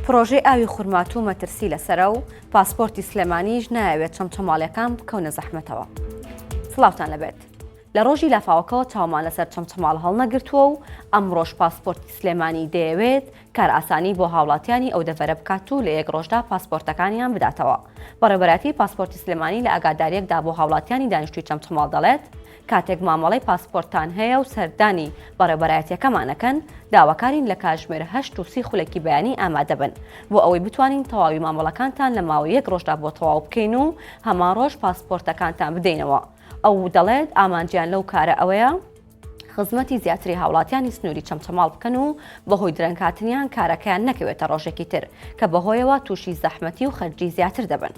پرۆژەی ئاوی خورمات و مەترسی لەسەرە و پاسپۆرتی سلێمانیش نایەوێت چەمچەماڵیەکان بکەونە زەحمەتەوە. سڵاوتان لەبێت. لە ڕۆژی لافاوەکەەوە چاومان لەسەر چەمچەماڵ هەڵنەگرتووە و ئەمڕۆژ پاسپۆرتی سلێمانی دەیەوێت کار ئاسانی بۆ هاوڵاتیانی ئەو دەڤەرە بکات و لە یەک ڕۆژدا پاسپۆرتەکانیان بداتەوە. بەڕێوەبەرەتی پاسپۆرتی سلێمانی لە ئاگاداریەکدا بۆ هاوڵاتیانی دانیشتووی چەمچەماڵ دەڵێت کاتێک مامەڵەی پاسپۆرتان هەیە و سەردانی بەڕێوەبەرەتیەکەمانەکەن داواکارین لە کاتژمێر 8 و 30 خولێکی بەیانی ئامادە بن بۆ ئەوەی بتوانین تەواوی مامەڵەکانتان لە ماوەی یەک ڕۆژدا بۆ تەواو بکەین و هەمان ڕۆژ پاسپۆرتەکانتان بدەینەوە. ئەو دەڵێت ئامانجیان لەو کارە ئەوەیە خزمەتی زیاتری هاوڵاتیانی سنووری چەمچەماڵ بکەن و بەهۆی درەنگهاتنیان کارەکەیان نەکەوێتە ڕۆژێکی تر کە بەهۆیەوە تووشی زەحمەتی و خەرجی زیاتر دەبن.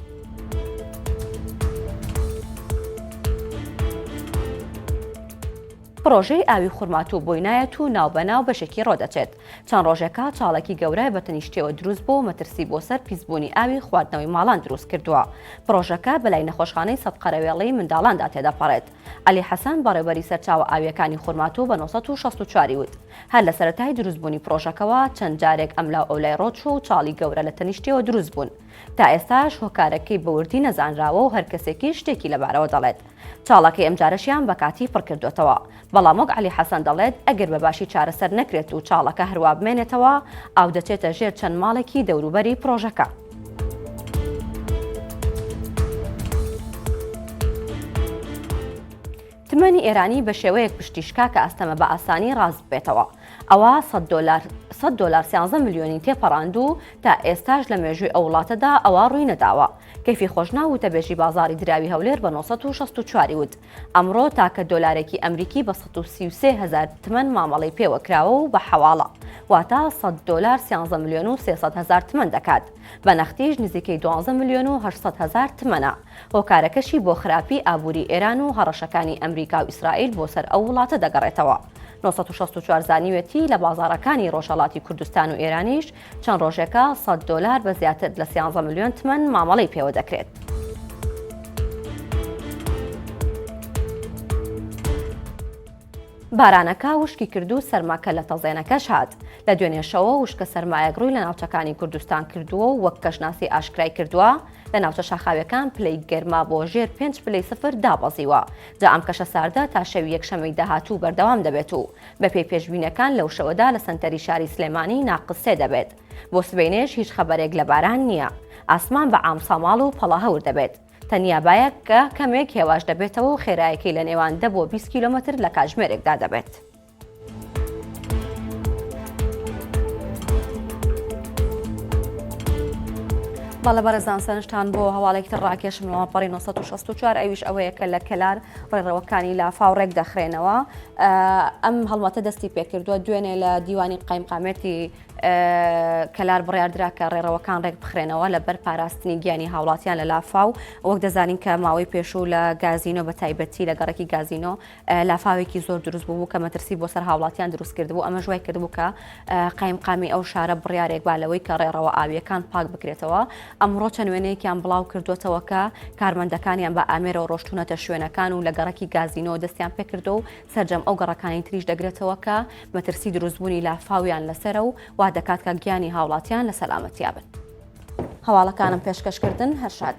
پرۆژەی ئاوی خورمات و بۆینایەت و ناوبەناو بەشێکی ڕۆدەچێت. چەند ڕۆژێکە چاڵێکی گەورە بە تەنیشتیەوە دروست بۆ مەترسی بۆ سەر پیسبوونی ئاوی خواردنەوەی ماڵان دروست کردووە. پرۆژەکە بەلای نەخۆشخانەی سەد قەرەوێڵەی منداڵاندا تێدەپەڕێت. عەلی حەسەن بەڕێوەبەری سەرچاوە ئاویەکانی خورمات و بە 1964 وت هەر لە سەرەتای دروستبوونی پرۆژەکەەوە چەند جارێک ئەملاو ئەولای ڕۆچ و چاڵی گەورە لە تەنیشتیەوە دروست بوون. تا ئێستاش هۆکارەکەی بەوردی نەزانراوە و هەر کەسێکی شتێکی لەبارەوە دەڵێت. چاڵەکەی ئەم جارەشیان بە کاتی پڕ کردوێتەوە. بەڵام وەک عەلی حەسەن دەڵێت ئەگەر بە باشی چارەسەر نەکرێت و چاڵەکە هەروە بمێنێتەوە ئاو دەچێتە ژێر چەند ماڵێکی دەوروبەری پرۆژەکە. تمەنی ئێرانی بە شێوەیەک پشتیشکا کە ئەستەمە بە ئاسانی ڕاست بێتەوە. ئەوە 100 دلار 13 ملیۆنی تێپەڕاند و تا ئێستاش لە مێژووی ئەو وڵاتەدا ئەوە ڕووی نەداوە. کەیفی خۆشنا وتەبێژی بازاری دراوی هەولێر بە 1964 وت ئەمڕۆ تاکە دۆلارێکی ئەمریکی بە 133,000 تمەن مامەڵەی پێوەکراوە و بە حەواڵە واتە 100 دلار 13 ملیۆن و 300,000 تمەن دەکات. بە نەختیش نزیکەی 12 ملیۆن و 800,000 تمەنە. هۆکارەکەشی بۆ خراپی ئابووری ئێران و هەڕەشەکانی ئەمریکا و ئیسرائیل بۆ سەر ئەو وڵاتە دەگەڕێتەوە. 1964 زانیوێتی لە بازاڕەکانی ڕۆژهەڵاتی کوردستان و ئێرانیش چەند ڕۆژێکە 100 دلار بە زیاتر لە 13 ملیۆن تمەن مامەڵەی پێوە دەکرێت. بارانەکە وشکی کرد و سەرماکە لە تەزێنەکەش هات. لە دوێنێشەوە وشکە سەرمایەگڕووی لە ناوچەکانی کوردستان کردووە و وەک کەژناسی ئاشکرای کردووە لە ناوچە شاخاویەکان پلەی گەرما بۆ ژێر 5.0 دابەزیوە. جا ئەم کەشە ساردە تا شەوی یەکشەمەی داهاتوو بەردەوام دەبێت و بەپێی پێشبینەکان لەو شەوەدا لە سەنتەری شاری سلێمانی ناقس 3 دەبێت. بۆ سبەینێش هیچ خەبەرێک لە باران نییە. ئاسمان بە ئامساماڵ و پەڵە هەور دەبێت. تەنیا باەک کە کەمێک هێواش دەبێتەوە و خێرایەکەی لە نێوان 10 بۆ 20 کیلۆمەتر لە کاتژمێرێکدا دەبێت. بەڵە بەرەزان سەرنجتان بۆ هەواڵێکی تر ڕاکێشم لەوەپەڕی 1964 ئەویش ئەوەیە کە لە کەلار ڕێڕەوەکانی لە فاوڕێک دەخرێنەوە. ئەم هەڵمەتە دەستی پێکردووە دوێنێ لە دیوانی قایمقامەتی کەلار بڕیاردرا کە ڕێڕەوەکان ڕێک بخرێنەوە لەبەر پاراستنی گیانی هاوڵاتیان لە لافاو. وەک دەزانین کە ماوەی پێشوو لە گازینۆ بە تایبەتی لە گەڕێکی گازینۆ لافاوێکی زۆر دروست بوو کە مەترسی بۆ سەر هاوڵاتیان دروست کردبوو. ئەمە ژوای کردبوو کە قایمقامی ئەو شارە بڕیارێک بالەوەی کە ڕێڕەوە ئاویەکان پاک بکرێتەوە. ئەمڕۆ چەند وێنەیەکیان بڵاو کردوێتەوە کە کارمەندەکانیان بە ئامێرەوە ڕۆشتونەتە شوێنەکان و لە گەڕێکی گازینۆ دەستیان پێکردو و سەرجەم ئەو گەڕەکانی تریش دەگرێتەوە کە مەترسی دروستبوونی لافاویان لەسەرە و وا دەکات کە گیانی هاوڵاتیان لە سەلامەتیا بن. هەواڵەکانم پێشکەشکردن هەر شاد.